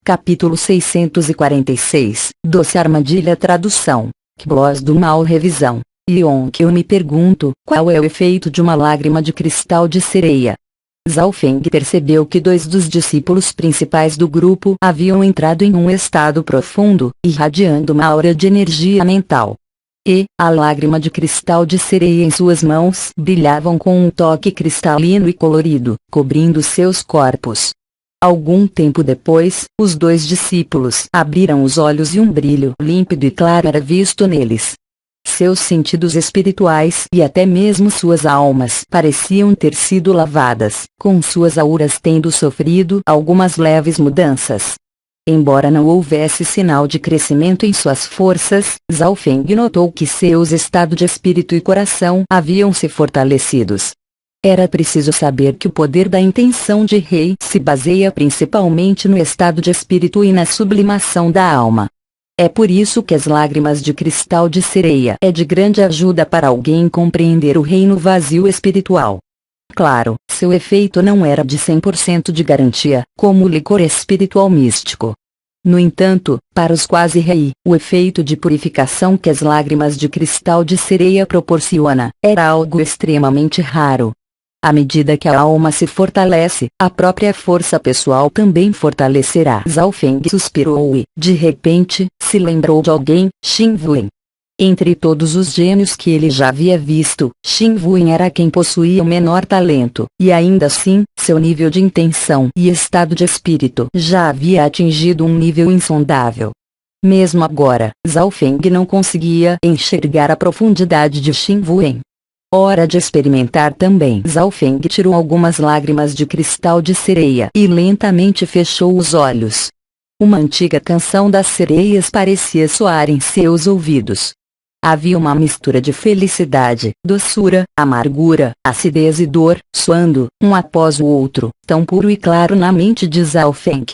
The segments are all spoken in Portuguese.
Capítulo 646, Doce Armadilha. Tradução: Kblos do Mal. Revisão: Yonk. Eu me pergunto, qual é o efeito de uma lágrima de cristal de sereia? Zhao Feng percebeu que dois dos discípulos principais do grupo haviam entrado em um estado profundo, irradiando uma aura de energia mental. E a lágrima de cristal de sereia em suas mãos brilhavam com um toque cristalino e colorido, cobrindo seus corpos. Algum tempo depois, os dois discípulos abriram os olhos e um brilho límpido e claro era visto neles. Seus sentidos espirituais e até mesmo suas almas pareciam ter sido lavadas, com suas auras tendo sofrido algumas leves mudanças. Embora não houvesse sinal de crescimento em suas forças, Zhao Feng notou que seus estados de espírito e coração haviam se fortalecidos. Era preciso saber que o poder da intenção de rei se baseia principalmente no estado de espírito e na sublimação da alma. É por isso que as lágrimas de cristal de sereia é de grande ajuda para alguém compreender o reino vazio espiritual. Claro, seu efeito não era de 100% de garantia, como o licor espiritual místico. No entanto, para os quase rei, o efeito de purificação que as lágrimas de cristal de sereia proporciona era algo extremamente raro. À medida que a alma se fortalece, a própria força pessoal também fortalecerá. Zhao Feng suspirou e, de repente, se lembrou de alguém, Xin Wuyin. Entre todos os gênios que ele já havia visto, Xin Wuyin era quem possuía o menor talento, e ainda assim, seu nível de intenção e estado de espírito já havia atingido um nível insondável. Mesmo agora, Zhao Feng não conseguia enxergar a profundidade de Xin Wuyin. Hora de experimentar também. Zhao Feng tirou algumas lágrimas de cristal de sereia e lentamente fechou os olhos. Uma antiga canção das sereias parecia soar em seus ouvidos. Havia uma mistura de felicidade, doçura, amargura, acidez e dor, soando, um após o outro, tão puro e claro na mente de Zhao Feng.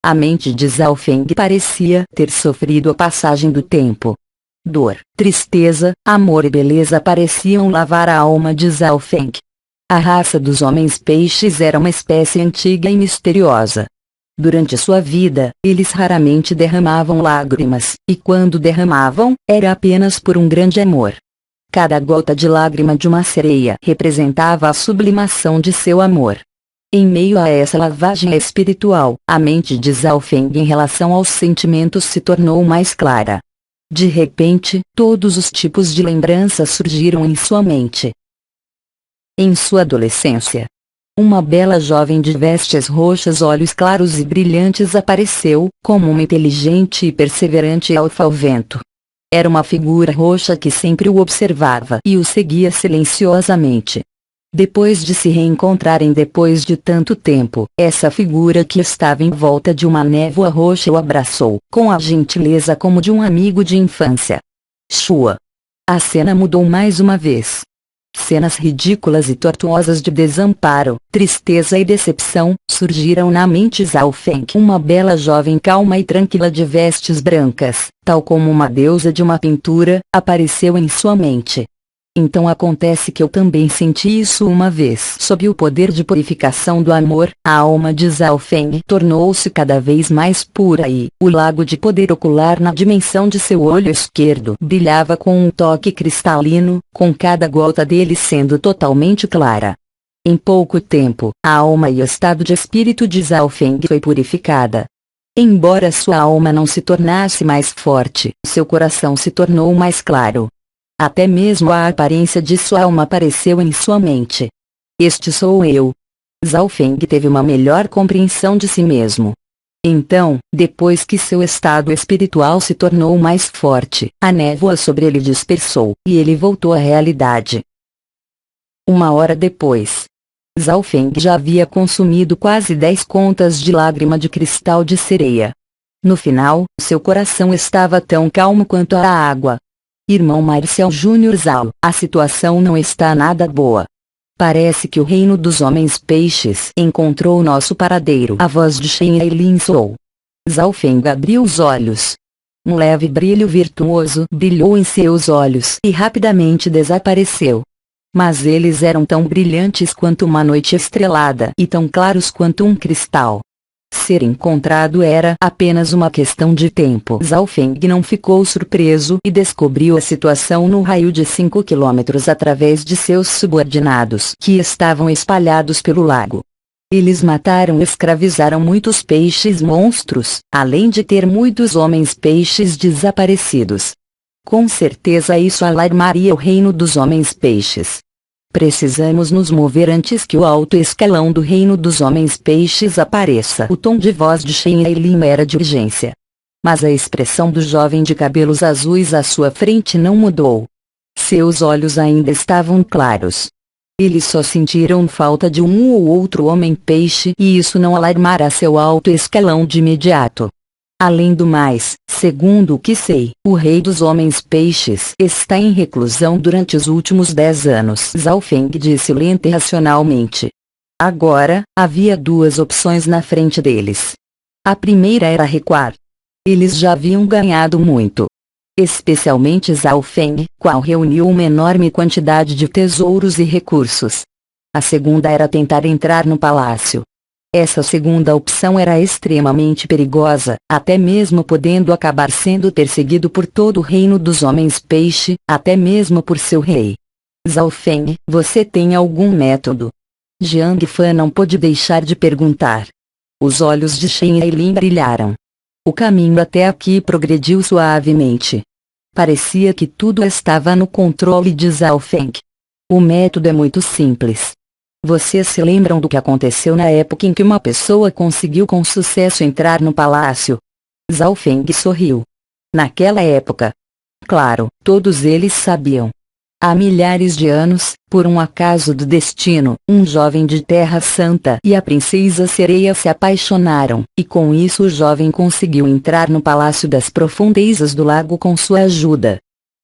A mente de Zhao Feng parecia ter sofrido a passagem do tempo. Dor, tristeza, amor e beleza pareciam lavar a alma de Zhao Feng. A raça dos homens peixes era uma espécie antiga e misteriosa. Durante sua vida, eles raramente derramavam lágrimas, e quando derramavam, era apenas por um grande amor. Cada gota de lágrima de uma sereia representava a sublimação de seu amor. Em meio a essa lavagem espiritual, a mente de Zhao Feng em relação aos sentimentos se tornou mais clara. De repente, todos os tipos de lembranças surgiram em sua mente. Em sua adolescência, uma bela jovem de vestes roxas, olhos claros e brilhantes apareceu, como uma inteligente e perseverante elfa ao vento. Era uma figura roxa que sempre o observava e o seguia silenciosamente. Depois de se reencontrarem depois de tanto tempo, essa figura que estava em volta de uma névoa roxa o abraçou, com a gentileza como de um amigo de infância. Shua. A cena mudou mais uma vez. Cenas ridículas e tortuosas de desamparo, tristeza e decepção surgiram na mente Zhao Feng. Uma bela jovem calma e tranquila de vestes brancas, tal como uma deusa de uma pintura, apareceu em sua mente. Então acontece que eu também senti isso uma vez. Sob o poder de purificação do amor, a alma de Zhao Feng tornou-se cada vez mais pura e o lago de poder ocular na dimensão de seu olho esquerdo brilhava com um toque cristalino, com cada gota dele sendo totalmente clara. Em pouco tempo, a alma e o estado de espírito de Zhao Feng foi purificada. Embora sua alma não se tornasse mais forte, seu coração se tornou mais claro. Até mesmo a aparência de sua alma apareceu em sua mente. Este sou eu. Zhao Feng teve uma melhor compreensão de si mesmo. Então, depois que seu estado espiritual se tornou mais forte, a névoa sobre ele dispersou, e ele voltou à realidade. Uma hora depois, Zhao Feng já havia consumido quase 10 contas de lágrima de cristal de sereia. No final, seu coração estava tão calmo quanto a água. Irmão Marcial Jr. Zhao, a situação não está nada boa. Parece que o reino dos homens peixes encontrou nosso paradeiro. A voz de Shen Ailin soou. Zhao Feng abriu os olhos. Um leve brilho virtuoso brilhou em seus olhos e rapidamente desapareceu. Mas eles eram tão brilhantes quanto uma noite estrelada e tão claros quanto um cristal. Ser encontrado era apenas uma questão de tempo. Zhao Feng não ficou surpreso e descobriu a situação no raio de 5 quilômetros através de seus subordinados que estavam espalhados pelo lago. Eles mataram e escravizaram muitos peixes monstros, além de ter muitos homens-peixes desaparecidos. Com certeza isso alarmaria o reino dos homens-peixes. Precisamos nos mover antes que o alto escalão do reino dos homens-peixes apareça. O tom de voz de Shen Ailin era de urgência. Mas a expressão do jovem de cabelos azuis à sua frente não mudou. Seus olhos ainda estavam claros. Eles só sentiram falta de um ou outro homem-peixe e isso não alarmará seu alto escalão de imediato. Além do mais, segundo o que sei, o rei dos homens-peixes está em reclusão durante os últimos 10 anos. Zhao Feng disse lenta e racionalmente. Agora, havia duas opções na frente deles. A primeira era recuar. Eles já haviam ganhado muito. Especialmente Zhao Feng, qual reuniu uma enorme quantidade de tesouros e recursos. A segunda era tentar entrar no palácio. Essa segunda opção era extremamente perigosa, até mesmo podendo acabar sendo perseguido por todo o reino dos homens-peixe, até mesmo por seu rei. Zhao Feng, você tem algum método? Jiang Fan não pôde deixar de perguntar. Os olhos de Shen Ailin brilharam. O caminho até aqui progrediu suavemente. Parecia que tudo estava no controle de Zhao Feng. O método é muito simples. Vocês se lembram do que aconteceu na época em que uma pessoa conseguiu com sucesso entrar no palácio? Zhao Feng sorriu. Naquela época. Claro, todos eles sabiam. Há milhares de anos, por um acaso do destino, um jovem de Terra Santa e a princesa Sereia se apaixonaram, e com isso o jovem conseguiu entrar no Palácio das Profundezas do Lago com sua ajuda.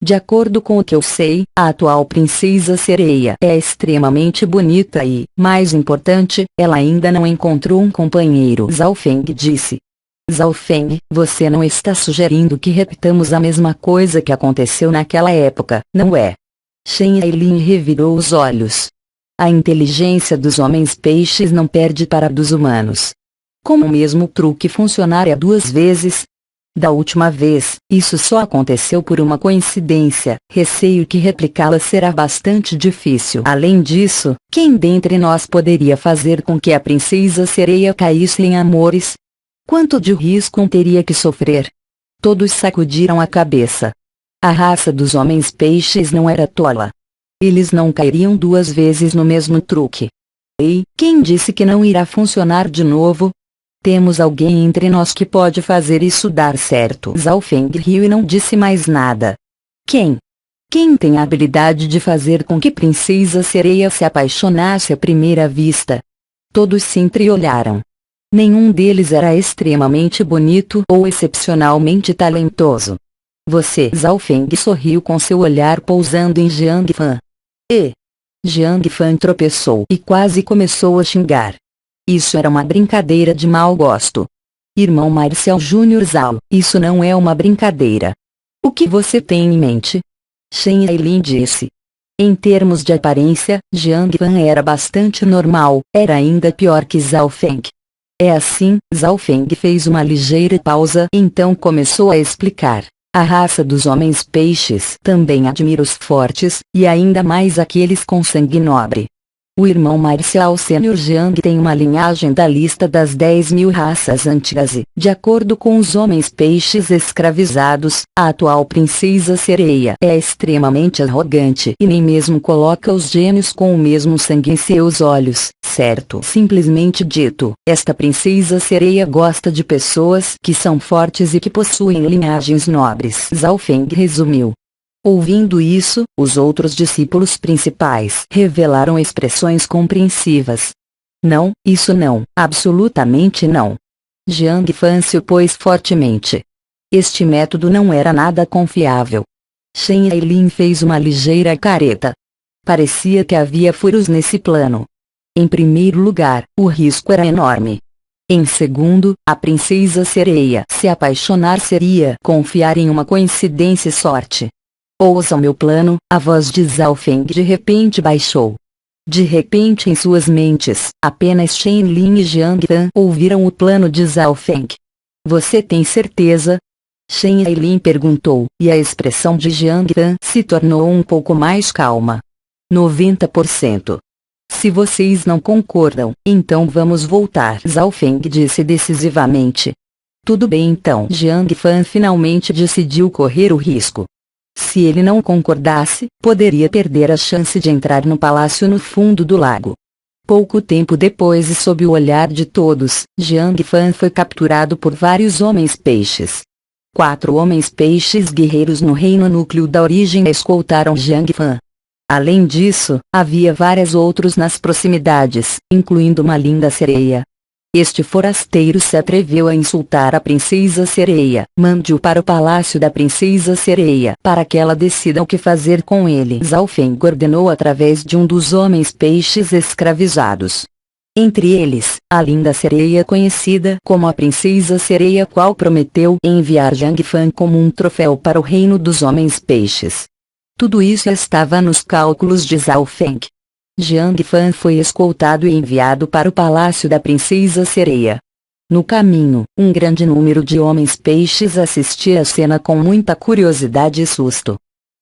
De acordo com o que eu sei, a atual princesa Sereia é extremamente bonita e, mais importante, ela ainda não encontrou um companheiro. Zhao Feng disse. Zhao Feng, você não está sugerindo que repitamos a mesma coisa que aconteceu naquela época, não é? Shen Ailin revirou os olhos. A inteligência dos homens-peixes não perde para a dos humanos. Como o mesmo truque funcionaria 2 vezes? Da última vez, isso só aconteceu por uma coincidência, receio que replicá-la será bastante difícil. Além disso, quem dentre nós poderia fazer com que a princesa Sereia caísse em amores? Quanto de risco teria que sofrer? Todos sacudiram a cabeça. A raça dos homens-peixes não era tola. Eles não cairiam 2 vezes no mesmo truque. Ei, quem disse que não irá funcionar de novo? Temos alguém entre nós que pode fazer isso dar certo. Zhao Feng riu e não disse mais nada. Quem? Quem tem a habilidade de fazer com que Princesa Sereia se apaixonasse à primeira vista? Todos se entreolharam. Nenhum deles era extremamente bonito ou excepcionalmente talentoso. Você. Zhao Feng sorriu com seu olhar pousando em Jiang Fan. Jiang Fan tropeçou e quase começou a xingar. Isso era uma brincadeira de mau gosto. Irmão Marcial Júnior Zhao, isso não é uma brincadeira. O que você tem em mente? Shen Ailin disse. Em termos de aparência, Jiang Fan era bastante normal, era ainda pior que Zhao Feng. É assim, Zhao Feng fez uma ligeira pausa, então começou a explicar. A raça dos homens-peixes também admira os fortes, e ainda mais aqueles com sangue nobre. O irmão Marcial Sênior Jiang tem uma linhagem da lista das 10.000 raças antigas e, de acordo com os homens-peixes escravizados, a atual princesa Sereia é extremamente arrogante e nem mesmo coloca os gênios com o mesmo sangue em seus olhos, certo? Simplesmente dito, esta princesa Sereia gosta de pessoas que são fortes e que possuem linhagens nobres. Zhao Feng resumiu. Ouvindo isso, os outros discípulos principais revelaram expressões compreensivas. Não, isso não, absolutamente não. Jiang Fan se opôs fortemente. Este método não era nada confiável. Shen Ailin fez uma ligeira careta. Parecia que havia furos nesse plano. Em primeiro lugar, o risco era enorme. Em segundo, a princesa Sereia se apaixonar seria confiar em uma coincidência e sorte. Ouça o meu plano, a voz de Zhao Feng de repente baixou. De repente em suas mentes, apenas Shen Lin e Jiang Tan ouviram o plano de Zhao Feng. Você tem certeza? Shen Lin perguntou, e a expressão de Jiang Tan se tornou um pouco mais calma. 90%. Se vocês não concordam, então vamos voltar. Zhao Feng disse decisivamente. Tudo bem então. Jiang Fan finalmente decidiu correr o risco. Se ele não concordasse, poderia perder a chance de entrar no palácio no fundo do lago. Pouco tempo depois e sob o olhar de todos, Jiang Fan foi capturado por vários homens-peixes. 4 homens-peixes guerreiros no reino núcleo da origem escoltaram Jiang Fan. Além disso, havia vários outros nas proximidades, incluindo uma linda sereia. Este forasteiro se atreveu a insultar a princesa sereia. Mande-o para o palácio da princesa sereia para que ela decida o que fazer com ele. Zhao Feng ordenou através de um dos homens peixes escravizados. Entre eles, a linda sereia conhecida como a princesa sereia, qual prometeu enviar Jiang Fan como um troféu para o reino dos homens peixes. Tudo isso estava nos cálculos de Zhao Feng. Jiang Fan foi escoltado e enviado para o palácio da princesa sereia. No caminho, um grande número de homens-peixes assistia à cena com muita curiosidade e susto.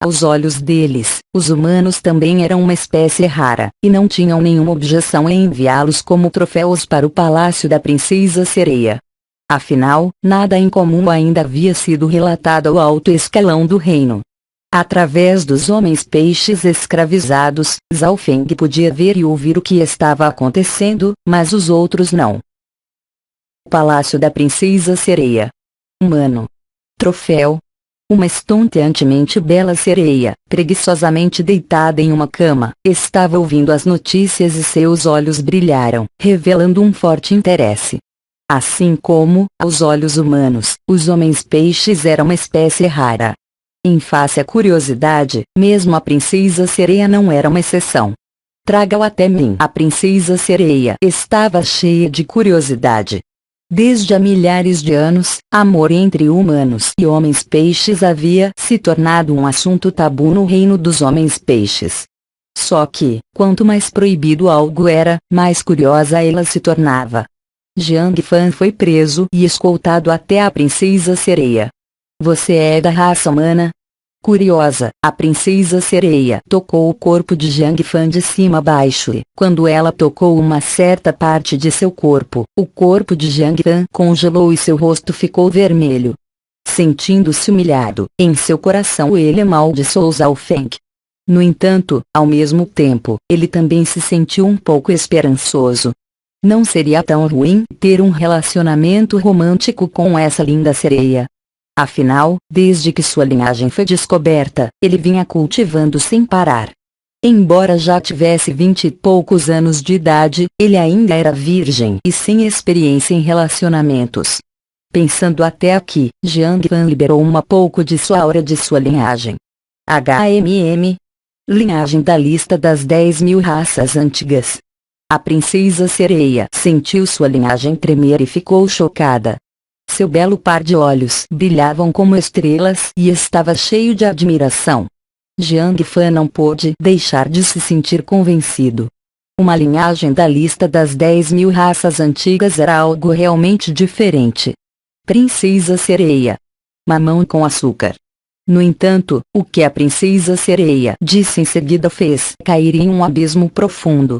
Aos olhos deles, os humanos também eram uma espécie rara, e não tinham nenhuma objeção em enviá-los como troféus para o palácio da princesa sereia. Afinal, nada incomum ainda havia sido relatado ao alto escalão do reino. Através dos homens-peixes escravizados, Zhao Feng podia ver e ouvir o que estava acontecendo, mas os outros não. Palácio da Princesa Sereia. Humano. Troféu. Uma estonteantemente bela sereia, preguiçosamente deitada em uma cama, estava ouvindo as notícias e seus olhos brilharam, revelando um forte interesse. Assim como, aos olhos humanos, os homens-peixes eram uma espécie rara. Em face à curiosidade, mesmo a princesa sereia não era uma exceção. Traga-o até mim. A princesa sereia estava cheia de curiosidade. Desde há milhares de anos, amor entre humanos e homens-peixes havia se tornado um assunto tabu no reino dos homens-peixes. Só que, quanto mais proibido algo era, mais curiosa ela se tornava. Jiang Fan foi preso e escoltado até a princesa sereia. Você é da raça humana? Curiosa, a princesa sereia tocou o corpo de Jiang Fan de cima a baixo e, quando ela tocou uma certa parte de seu corpo, o corpo de Jiang Fan congelou e seu rosto ficou vermelho. Sentindo-se humilhado, em seu coração ele amaldiçoou Zhao Feng. No entanto, ao mesmo tempo, ele também se sentiu um pouco esperançoso. Não seria tão ruim ter um relacionamento romântico com essa linda sereia. Afinal, desde que sua linhagem foi descoberta, ele vinha cultivando sem parar. Embora já tivesse 20 e poucos anos de idade, ele ainda era virgem e sem experiência em relacionamentos. Pensando até aqui, Jiang Fan liberou um pouco de sua aura de sua linhagem. Linhagem da lista das 10.000 raças antigas. A princesa sereia sentiu sua linhagem tremer e ficou chocada. Seu belo par de olhos brilhavam como estrelas e estava cheio de admiração. Jiang Fan não pôde deixar de se sentir convencido. Uma linhagem da lista das 10.000 raças antigas era algo realmente diferente. Princesa sereia. Mamão com açúcar. No entanto, o que a princesa sereia disse em seguida fez cair em um abismo profundo.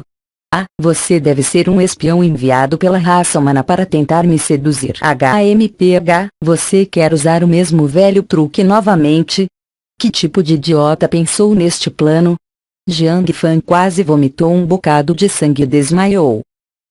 Ah, você deve ser um espião enviado pela raça humana para tentar me seduzir. Você quer usar o mesmo velho truque novamente? Que tipo de idiota pensou neste plano? Jiang Fan quase vomitou um bocado de sangue e desmaiou.